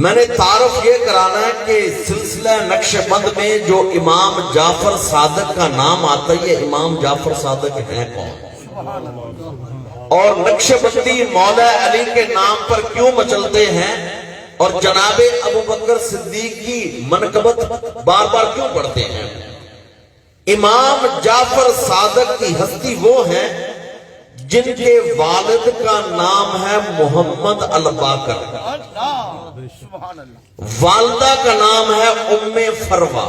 میں نے تعارف یہ کرانا ہے کہ سلسلہ نقش بند میں جو امام جعفر صادق کا نام آتا ہے، یہ امام جعفر صادق ہیں کون؟ اور نقش بندی مولا علی کے نام پر کیوں مچلتے ہیں اور جناب ابو بکر صدیق کی منقبت بار بار کیوں پڑھتے ہیں؟ امام جعفر صادق کی ہستی وہ ہیں جن کے والد کا نام ہے محمد الباقر، والدہ کا نام ہے ام فروا۔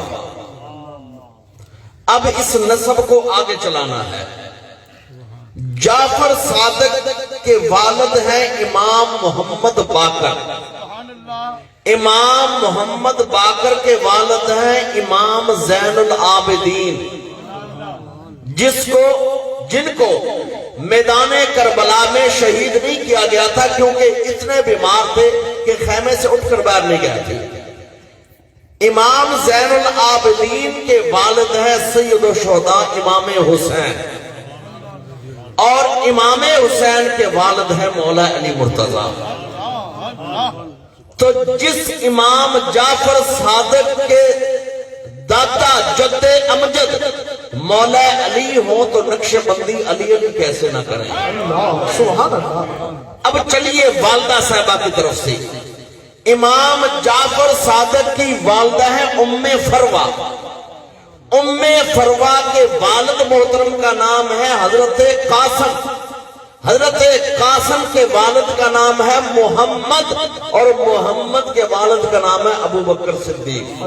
اب اس نسب کو آگے چلانا ہے۔ جعفر صادق کے والد ہیں امام محمد باقر، امام محمد باقر کے والد ہیں امام زین العابدین، جن کو میدان کربلا میں شہید نہیں کیا گیا تھا کیونکہ اتنے بیمار تھے کہ خیمے سے اٹھ کر باہر نہیں گئے تھے۔ امام زین العابدین کے والد ہیں سید الشہداء امام حسین، اور امام حسین کے والد ہیں مولا علی مرتضیٰ۔ تو جس امام جعفر صادق کے دادا جد امجد مولا علی ہو تو نقش بندی علی علی کیسے نہ کریں؟ سبحان اللہ۔ اب چلیے والدہ صاحبہ کی طرف سے، امام جعفر صادق کی والدہ ہے ام فروا۔ ام فروا کے والد محترم کا نام ہے حضرت قاسم، حضرت قاسم کے والد کا نام ہے محمد، اور محمد کے والد کا نام ہے ابو بکر صدیق۔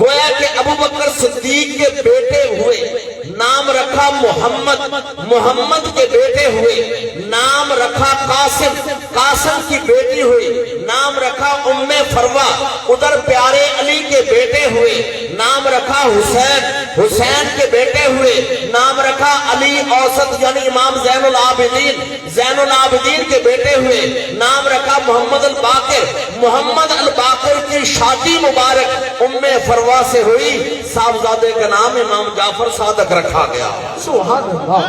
گویا کہ ابو بکر صدیق کے بیٹے ہوئے نام رکھا محمد، محمد کے بیٹے ہوئے نام رکھا قاسم، قاسم کی بیٹی ہوئی نام رکھا ام فروا، ادھر پیارے علی کے بیٹے ہوئے نام رکھا حسین، حسین کے بیٹے ہوئے نام رکھا علی اوسط یعنی امام زین العابدین، زین العابدین کے بیٹے ہوئے نام رکھا محمد الباقر، محمد الباقر کی شادی مبارک ام فروا سے ہوئی، صاحبزادے کا نام امام جعفر صادق رکھا گیا۔ سبحان اللہ۔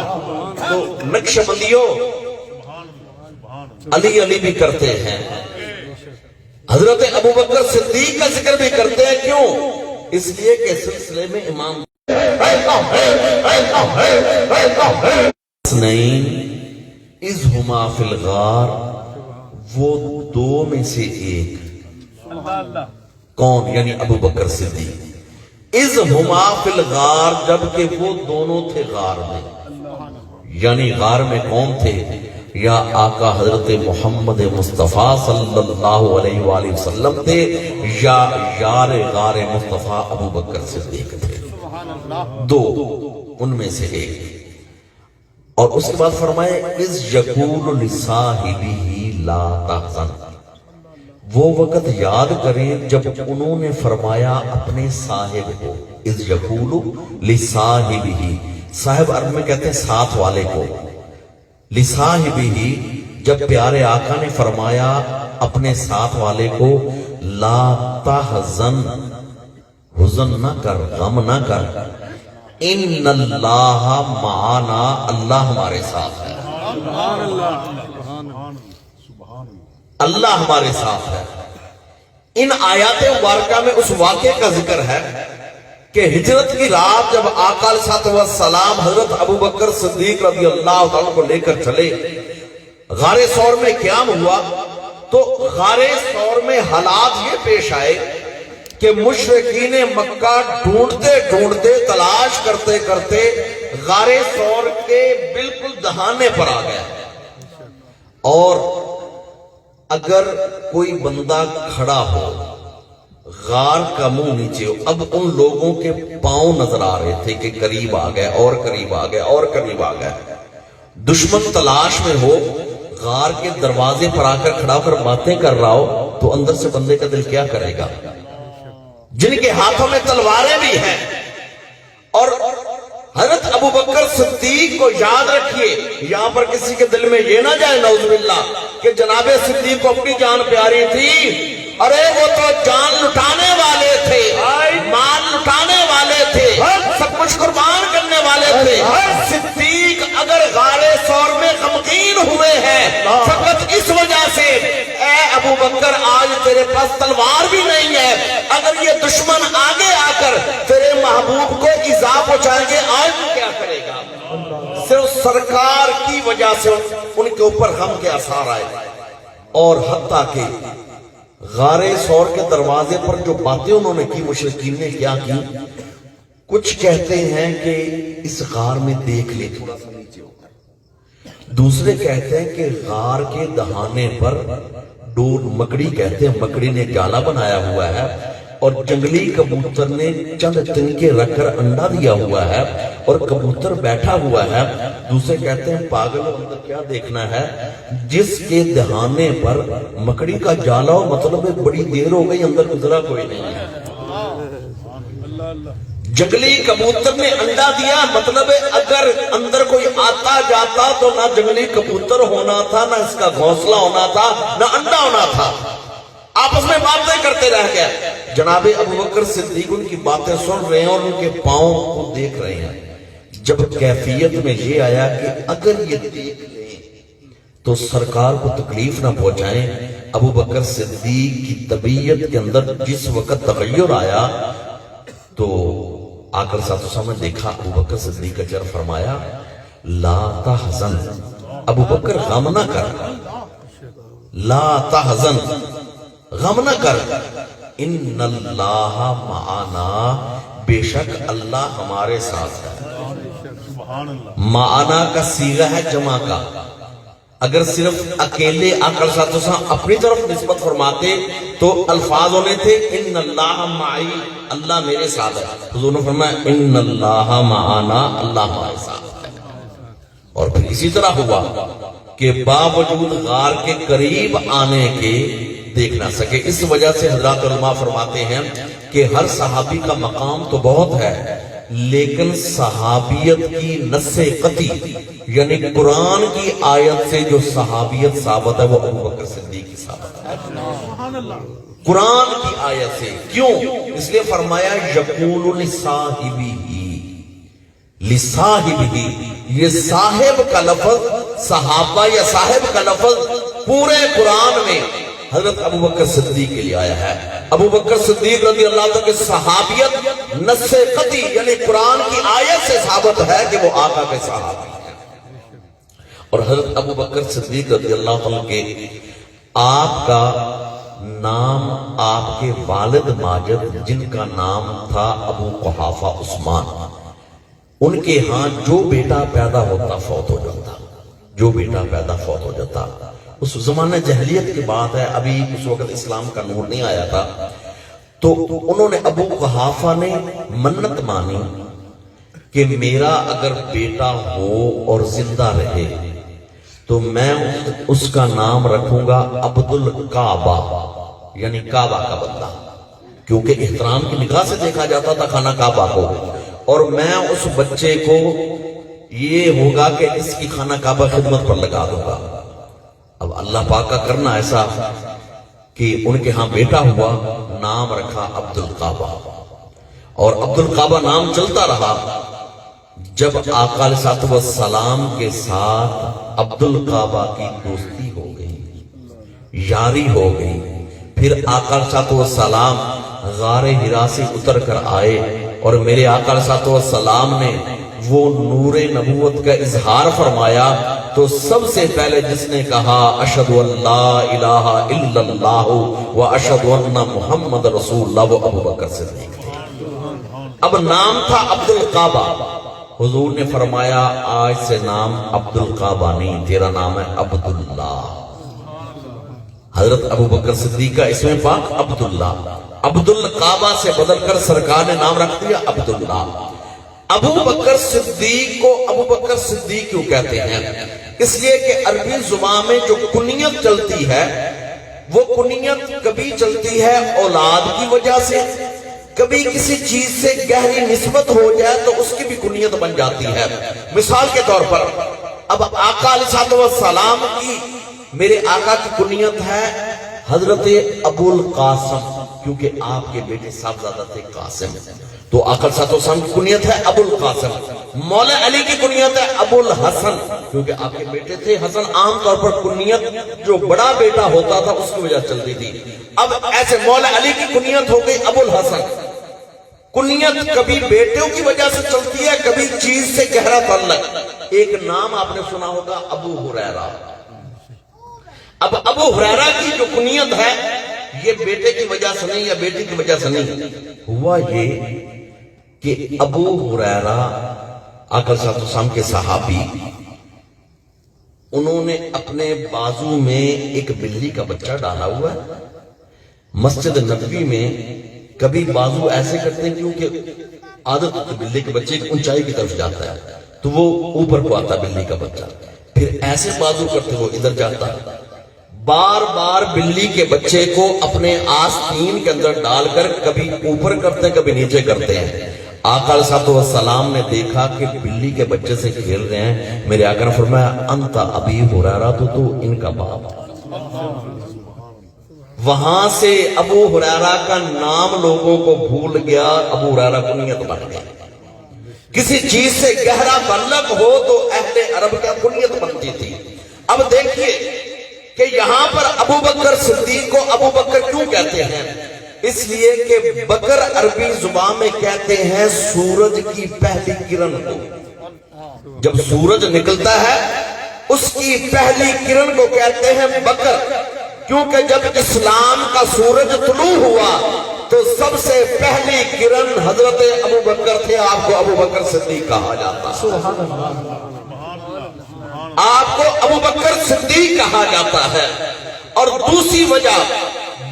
تو نقش بندیوں علی علی بھی کرتے ہیں، حضرت ابو بکر صدیق کا ذکر بھی کرتے ہیں، کیوں؟ اس لیے کہ سلسلے میں امام اذ ہما فی الغار، وہ دو میں سے ایک، کون؟ یعنی ابو بکر صدیق۔ اذ ہما فی الغار، جبکہ وہ دونوں تھے غار میں، یعنی غار میں کون تھے؟ یا آقا حضرت محمد مصطفیٰ صلی اللہ علیہ وآلہ وسلم تھے، یا یار غار مصطفیٰ ابو بکر صدیق تھے، دو ان میں سے ایک۔ اور اس کے بعد فرمائے اذ یقول لصاحبہ لا تحزن، وہ وقت یاد کریں جب انہوں نے فرمایا اپنے صاحب کو، اذ یقول لصاحبہ، صاحب عرب میں کہتے ہیں ساتھ والے کو، لصاحبہ جب پیارے آقا نے فرمایا اپنے ساتھ والے کو لا تحزن، حزن نہ کر، غم نہ کر، ان اللہ معانا، اللہ ہمارے ساتھ ہے، اللہ ہمارے ساتھ ہے۔ ان آیات مبارکہ میں اس واقعے کا ذکر ہے کہ ہجرت کی رات جب آقا علیہ الصلوۃ والسلام حضرت ابو بکر صدیق رضی اللہ عنہ کو لے کر چلے، غار ثور میں قیام ہوا، تو غار ثور میں حالات یہ پیش آئے کہ مشرکین مکہ ڈھونڈتے ڈھونڈتے تلاش کرتے کرتے غار ثور کے بالکل دہانے پر آ گئے، اور اگر کوئی بندہ کھڑا ہو غار کا منہ نیچے ہو، اب ان لوگوں کے پاؤں نظر آ رہے تھے کہ قریب آ گئے اور قریب آ گئے اور قریب آ گئے، دشمن تلاش میں ہو، غار کے دروازے پر آ کر کھڑا ہو کر باتیں کر رہا ہو تو اندر سے بندے کا دل کیا کرے گا؟ جن کے ہاتھوں میں تلواریں بھی ہیں۔ اور حضرت ابو بکر صدیق کو یاد رکھیے، یہاں پر کسی کے دل میں یہ نہ جائے نعوذ باللہ کہ جناب صدیق کو اپنی جان پیاری تھی، ارے وہ تو جان لٹانے والے تھے، مال لٹانے والے تھے، سب کچھ قربان کرنے والے تھے۔ صدیق اگر غار ثور میں غمگین ہوئے ہیں فقط اس وجہ سے، اے ابو بکر آج تیرے پاس تلوار بھی نہیں ہے، اگر یہ دشمن آگے آ کر تیرے محبوب کو ایذا پہنچائیں گے آج کیا کرے گا؟ صرف سرکار کی وجہ سے ان کے اوپر غم کے آثار آئے، اور حتیٰ کہ غار ثور کے دروازے پر جو باتیں انہوں نے کی، مشرکین نے کیا کی، کچھ کہتے ہیں کہ اس غار میں دیکھ لے تھوڑا سا نیچے ہو کر، دوسرے کہتے ہیں کہ غار کے دہانے پر ڈور مکڑی کہتے ہیں، مکڑی نے جالا بنایا ہوا ہے اور جنگلی کبوتر نے چند تنکے رکھ کر انڈا دیا ہوا ہے اور کبوتر بیٹھا ہوا ہے، دوسرے کہتے ہیں پاگل اندر کیا دیکھنا ہے، جس کے دہانے پر مکڑی کا جالا ہو مطلب بڑی دیر ہو گئی اندر گزرا کوئی نہیں ہے، جنگلی کبوتر نے انڈا دیا مطلب اگر اندر کوئی آتا جاتا تو نہ جنگلی کبوتر ہونا تھا، نہ اس کا گھونسلہ ہونا تھا، نہ انڈا ہونا تھا، آپس میں باتیں کرتے رہ گئے۔ جناب ابو بکر صدیق ان کی باتیں سن رہے ہیں اور ان کے پاؤں کو دیکھ رہے ہیں، جب کیفیت میں یہ آیا کہ اگر یہ دیکھ لیں تو سرکار کو تکلیف نہ پہنچائیں، ابو بکر صدیق کی طبیعت کے اندر جس وقت تغیر آیا تو آ کر ساتھ سامنے دیکھا، ابو بکر صدیق کا چہرہ فرمایا لا تحزن، ابو بکر غم نہ کر، لا تحزن، غم نہ کر، ان اللہ معنا، بے شک اللہ ہمارے ساتھ ہے۔ معنا کا صیغہ ہے جمع کا، اگر صرف اکیلے آقا صلی اللہ علیہ وسلم اپنی طرف نسبت فرماتے تو الفاظ ہونے تھے ان اللہ معی، اللہ میرے ساتھ ہے، حضور نے فرمایا ان اللہ معنا، اللہ ہمارے ساتھ ہے۔ اور پھر اسی طرح ہوا کہ باوجود غار کے قریب آنے کے دیکھ نہ سکے، اس وجہ سے حضرات علماء فرماتے ہیں کہ ہر صحابی کا مقام تو بہت ہے، لیکن صحابیت کی نص قطعی یعنی قرآن کی آیت سے جو صحابیت ثابت ہے وہ ابو بکر صدیق کی ثابت ہے، قرآن کی آیت سے۔ کیوں؟ اس لیے فرمایا یقول لصاحبہ، یہ صاحب کا لفظ، صحابہ یا صاحب کا لفظ پورے قرآن میں حضرت ابو بکر صدیق کے لیے آیا ہے۔ ابو بکر صدیق رضی اللہ عنہ کی صحابیت نص قطعی یعنی قرآن کی آیت سے ثابت ہے کہ وہ آقا کے صحابی ہیں، اور حضرت ابو بکر صدیق رضی اللہ عنہ کے آپ کا نام آپ کے والد ماجد جن کا نام تھا ابو قحافہ عثمان، ان کے ہاں جو بیٹا پیدا ہوتا فوت ہو جاتا، جو بیٹا پیدا فوت ہو جاتا۔ اس زمانہ جہلیت کی بات ہے، ابھی اس وقت اسلام کا نور نہیں آیا تھا، تو انہوں نے ابو قحافہ نے منت مانی کہ میرا اگر بیٹا ہو اور زندہ رہے تو میں اس کا نام رکھوں گا عبد الکعبہ، یعنی کعبہ کا بندہ، کیونکہ احترام کی نگاہ سے دیکھا جاتا تھا خانہ کعبہ کو، اور میں اس بچے کو یہ ہوگا کہ اس کی خانہ کعبہ خدمت پر لگا دوں گا۔ اب اللہ پاک کا کرنا ایسا کہ ان کے ہاں بیٹا ہوا، نام رکھا عبد الکعبہ، اور عبد الکعبہ نام چلتا رہا۔ جب آقا علیہ السلام کے ساتھ عبد الکعبہ کی دوستی ہو گئی، یاری ہو گئی، پھر آقا علیہ السلام غار حرا سے اتر کر آئے اور میرے آقا علیہ السلام نے وہ نور نبوت کا اظہار فرمایا تو سب سے پہلے جس نے کہا اشہد ان لا الہ الا اللہ و اشہد ان محمد رسول اللہ، وہ ابو بکر صدیق تھے۔ اب نام تھا عبد الکعبہ، حضور نے فرمایا آج سے نام عبد الکعبہ نہیں، تیرا نام ہے عبداللہ۔ حضرت ابو بکر صدیق کا اسم پاک عبداللہ، عبد الکعبہ سے بدل کر سرکار نے نام رکھ دیا عبداللہ۔ ابو بکر صدیق کو ابو بکر صدیق کیوں کہتے ہیں؟ اس لیے کہ عربی زبان میں جو کنیت چلتی ہے وہ کنیت کبھی چلتی ہے اولاد کی وجہ سے، کبھی کسی چیز سے گہری نسبت ہو جائے تو اس کی بھی کنیت بن جاتی ہے۔ مثال کے طور پر اب آقا علیہ السلام کی، میرے آقا کی کنیت ہے حضرت ابو القاسم، کیونکہ آپ کے بیٹے صاحبزادہ تھے قاسم، تو آقا صلی اللہ علیہ وسلم کی کنیت ہے ابو القاسم۔ مولا علی کی کنیت ہے ابو الحسن، کیونکہ آپ کے بیٹے تھے حسن۔ عام طور پر کنیت جو بڑا بیٹا ہوتا تھا اس کی وجہ چلتی تھی۔ اب ایسے مولا علی کی کنیت ہو گئی ابو الحسن۔ کنیت کبھی بیٹوں کی وجہ سے چلتی ہے، کبھی چیز سے گہرا تعلق۔ ایک نام آپ نے سنا ہوگا ابو ہریرہ۔ اب ابو ہریرہ کی جو کنیت ہے یہ بیٹے کی وجہ سے نہیں یا بیٹی کی وجہ سے نہیں، ہوا یہ کہ ابو ہریرہ آقا صلی اللہ علیہ وسلم کے صحابی، انہوں نے اپنے بازو میں ایک بلی کا بچہ ڈالا ہوا ہے۔ مسجد نبوی میں کبھی بازو ایسے کرتے ہیں کیونکہ عادت بلی کے بچے کی اونچائی کی طرف جاتا ہے تو وہ اوپر کو آتا بلی کا بچہ، پھر ایسے بازو کرتے وہ ادھر جاتا ہے۔ بار بار بلی کے بچے کو اپنے آستین کے اندر ڈال کر کبھی اوپر کرتے ہیں کبھی نیچے کرتے ہیں۔ آقا علیہ الصلوۃ والسلام نے دیکھا کہ بلی کے بچے سے کھیل رہے ہیں، میرے آقا نے فرمایا انت ابی ہریرہ، تو ان کا باپ۔ وہاں سے ابو ہریرہ کا نام لوگوں کو بھول گیا، ابو ہریرہ کنیت بن گیا۔ کسی چیز سے گہرا تعلق ہو تو اہل عرب کا کنیت بنتی تھی۔ اب دیکھیے کہ یہاں پر ابو بکر صدیق کو ابو بکر کیوں کہتے ہیں؟ اس لیے کہ بکر عربی زبان میں کہتے ہیں سورج کی پہلی کرن کو۔ جب سورج نکلتا ہے اس کی پہلی کرن کو کہتے ہیں بکر، کیونکہ جب اسلام کا سورج طلوع ہوا تو سب سے پہلی کرن حضرت ابو بکر تھے، آپ کو ابو بکر صدیق کہا جاتا ہے۔ آپ کو ابو بکر صدیق کہا جاتا ہے۔ اور دوسری وجہ،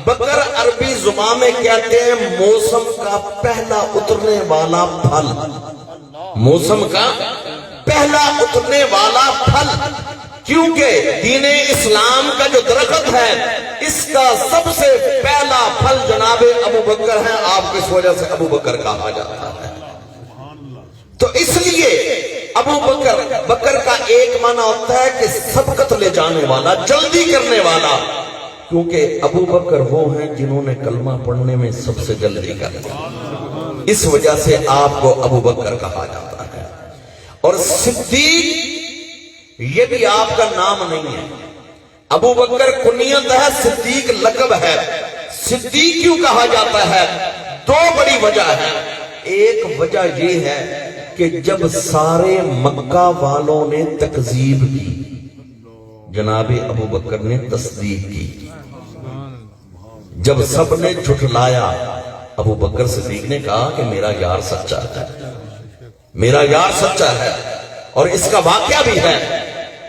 بکر عربی زبان میں کہتے ہیں موسم کا پہلا اترنے والا پھل، موسم کا پہلا اترنے والا پھل، کیونکہ دین اسلام کا جو درخت ہے اس کا سب سے پہلا پھل جناب ابو بکر ہیں، آپ کو اس وجہ سے ابو بکر کہا جاتا ہے۔ تو اس لیے ابو بکر، بکر کا ایک معنی ہوتا ہے کہ سبقت لے جانے والا، جلدی کرنے والا، کیونکہ ابو بکر وہ ہیں جنہوں نے کلمہ پڑھنے میں سب سے جلدی کر دیا، اس وجہ سے آپ کو ابو بکر کہا جاتا ہے۔ اور صدیق یہ بھی آپ کا نام نہیں ہے، ابو بکر کنیت ہے، صدیق لقب ہے۔ صدیق کیوں کہا جاتا ہے؟ دو بڑی وجہ ہے۔ ایک وجہ یہ ہے کہ جب سارے مکہ والوں نے تکذیب کی، جناب ابو بکر نے تصدیق کی۔ جب سب نے جھٹلایا، ابو بکر صدیق نے کہا کہ میرا یار سچا ہے، میرا یار سچا ہے۔ اور اس کا واقعہ بھی ہے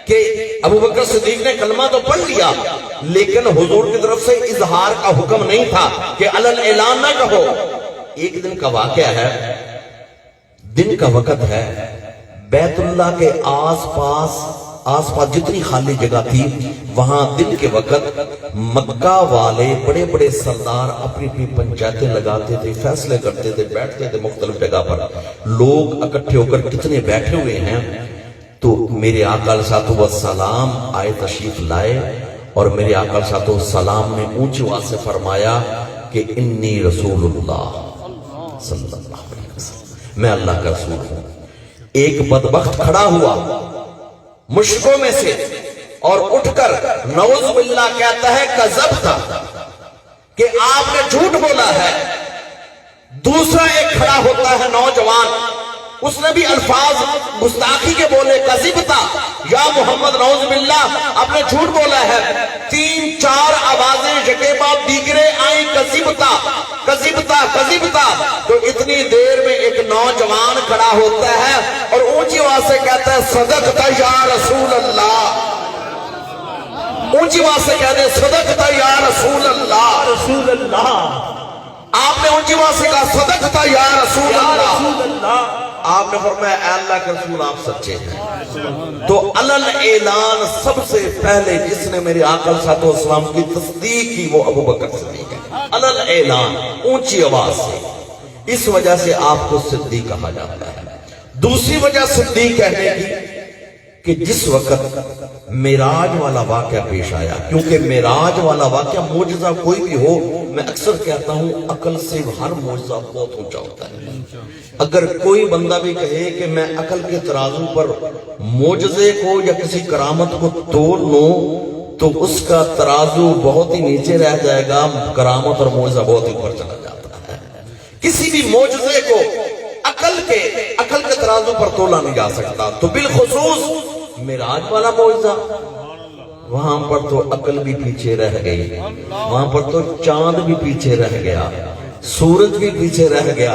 کہ ابو بکر صدیق نے کلمہ تو پڑھ لیا لیکن حضور کی طرف سے اظہار کا حکم نہیں تھا کہ علن اعلان نہ کہو۔ ایک دن کا واقعہ ہے، دن کا وقت ہے، بیت اللہ کے آس پاس جتنی خالی جگہ تھی وہاں دن کے وقت مکہ والے بڑے بڑے سردار اپنی اپنی پنچایتیں لگاتے تھے، فیصلے کرتے تھے، بیٹھتے تھے مختلف جگہ پر۔ لوگ اکٹھے ہو کر کتنے بیٹھے ہوئے ہیں، تو میرے آقا علیہ الصلوۃ والسلام آئے، تشریف لائے، اور میرے آقا علیہ الصلوۃ والسلام نے اونچی آواز سے فرمایا کہ انی رسول اللہ صلی اللہ علیہ وسلم، میں اللہ کا رسول ہوں۔ ایک بدبخت کھڑا ہوا مشکوں میں سے اور اٹھ کر نعوذ باللہ کہتا ہے کذبتا، کہ آپ نے جھوٹ بولا ہے۔ دوسرا ایک کھڑا ہوتا ہے نوجوان، اس نے بھی الفاظ گستاخی کے بولے، کذبتا یا محمد، نعوذ باللہ آپ نے جھوٹ بولا ہے۔ تین چار آوازیں یکے بعد دیگرے آئیں، کذبتا کذبتا کذبتا۔ تو اتنی دیر میں ایک نوجوان کھڑا ہوتا ہے اور اونچی آواز سے کہتا ہے صدقتا یا رسول اللہ، اونچی آواز سے کہتے ہیں صدقتا یا رسول اللہ، رسول اللہ۔ آپ نے اونچی آواز سے کہا صدقتا یا رسول اللہ، آپ نے فرمایا اے اللہ کے رسول آپ سچے ہیں۔ تو علن اعلان سب سے پہلے جس نے میرے آقا صلی اللہ علیہ وسلم کی تصدیق کی وہ ابو بکر صدیق ہے، علن اعلان، اونچی آواز سے۔ اس وجہ سے آپ کو صدیق کہا جاتا ہے۔ دوسری وجہ صدیق کہنے کی کہ جس وقت معراج والا واقعہ پیش آیا، کیونکہ معراج والا واقعہ معجزہ کوئی بھی ہو، میں اکثر کہتا ہوں عقل سے ہر معجزہ بہت اونچا ہوتا ہے. اگر کوئی بندہ بھی کہے کہ میں عقل کے ترازو پر معجزے کو یا کسی کرامت کو تول لوں تو اس کا ترازو بہت ہی نیچے رہ جائے گا، کرامت اور معجزہ بہت ہی اوپر چلا جاتا ہے. کسی بھی معجزے کو عقل کے ترازو پر تولا نہیں جا سکتا. تو بالخصوص معراج والا معجزہ، وہاں پر تو عقل بھی پیچھے رہ گئی، وہاں پر تو چاند بھی پیچھے رہ گیا، سورج بھی پیچھے رہ گیا،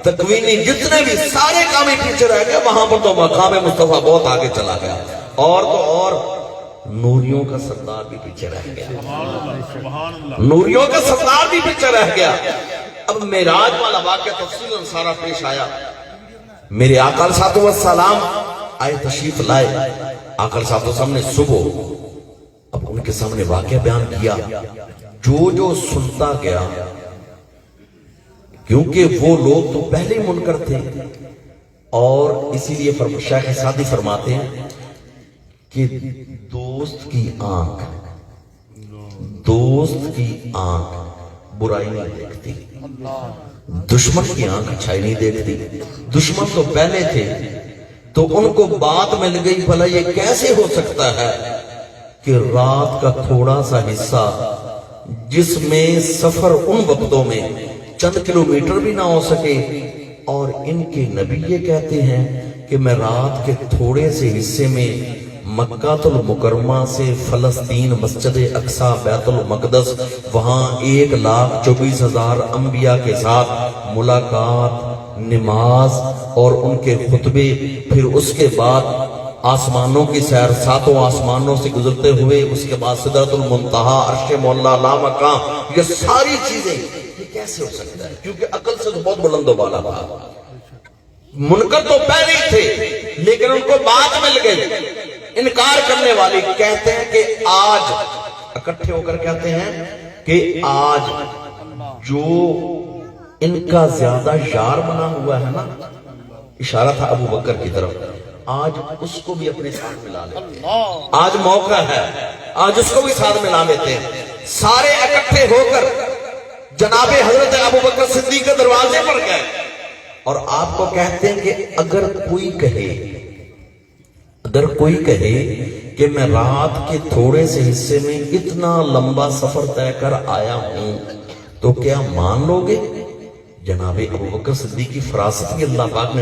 تکوینی جتنے بھی سارے کام ہی پیچھے رہ گئے. وہاں پر تو مقام مصطفیٰ بہت آگے چلا گیا، اور تو اور نوریوں کا سردار بھی پیچھے رہ گیا، نوریوں کا سردار بھی پیچھے رہ گیا. اب معراج والا واقعہ تفصیلاً سارا پیش آیا. میرے آقا علیہ الصلوۃ والسلام آئے، تشریف لائے. آقا علیہ الصلوۃ والسلام نے صبح اب ان کے سامنے واقعہ بیان کیا. جو سنتا گیا، کیونکہ وہ لوگ تو پہلے ہی منکر تھے، اور اسی لیے شیخ سعدی فرماتے ہیں کہ دوست کی آنکھ برائی نہیں دیکھتی، دشمن کی آنکھ اچھائی نہیں دیکھتی. دشمن تو پہلے تھے تو ان کو بات مل گئی، بھلا یہ کیسے ہو سکتا ہے کہ رات کا تھوڑا سا حصہ جس میں سفر ان وقتوں میں چند کلومیٹر بھی نہ ہو سکے، اور ان کے نبی یہ کہتے ہیں کہ میں رات کے تھوڑے سے حصے میں مکہ المکرمہ سے فلسطین، مسجد اقصی، بیت المقدس، وہاں 1,24,000 انبیاء کے ساتھ ملاقات، نماز اور ان کے خطبے، پھر اس کے بعد آسمانوں کی سیر، 7 آسمانوں سے گزرتے ہوئے، اس کے بعد سدرۃ المنتہا، عرش مولا، لامکان، یہ ساری چیزیں یہ کیسے ہو سکتا ہے؟ کیونکہ عقل سے تو بہت بلند و بالا تھا. منکر تو پہلے ہی تھے لیکن ان کو بات مل گئی. انکار کرنے والی کہتے ہیں کہ آج اکٹھے ہو کر کہتے ہیں کہ آج جو ان کا زیادہ یار بنا ہوا ہے نا، اشارہ تھا ابو بکر کی طرف، آج اس کو بھی اپنے ساتھ ملا لیتے ہیں. آج موقع ہے، آج اس کو بھی ساتھ ملا لیتے ہیں. سارے اکٹھے ہو کر جناب حضرت ابو بکر صدیق کے دروازے پر گئے، اور آپ کو کہتے ہیں کہ اگر کوئی کہے کہ میں رات کے تھوڑے سے حصے میں اتنا لمبا سفر طے کر آیا ہوں تو کیا مان لو گے؟ جناب ابو بکر صدیق کی فراست کی اللہ پاک نے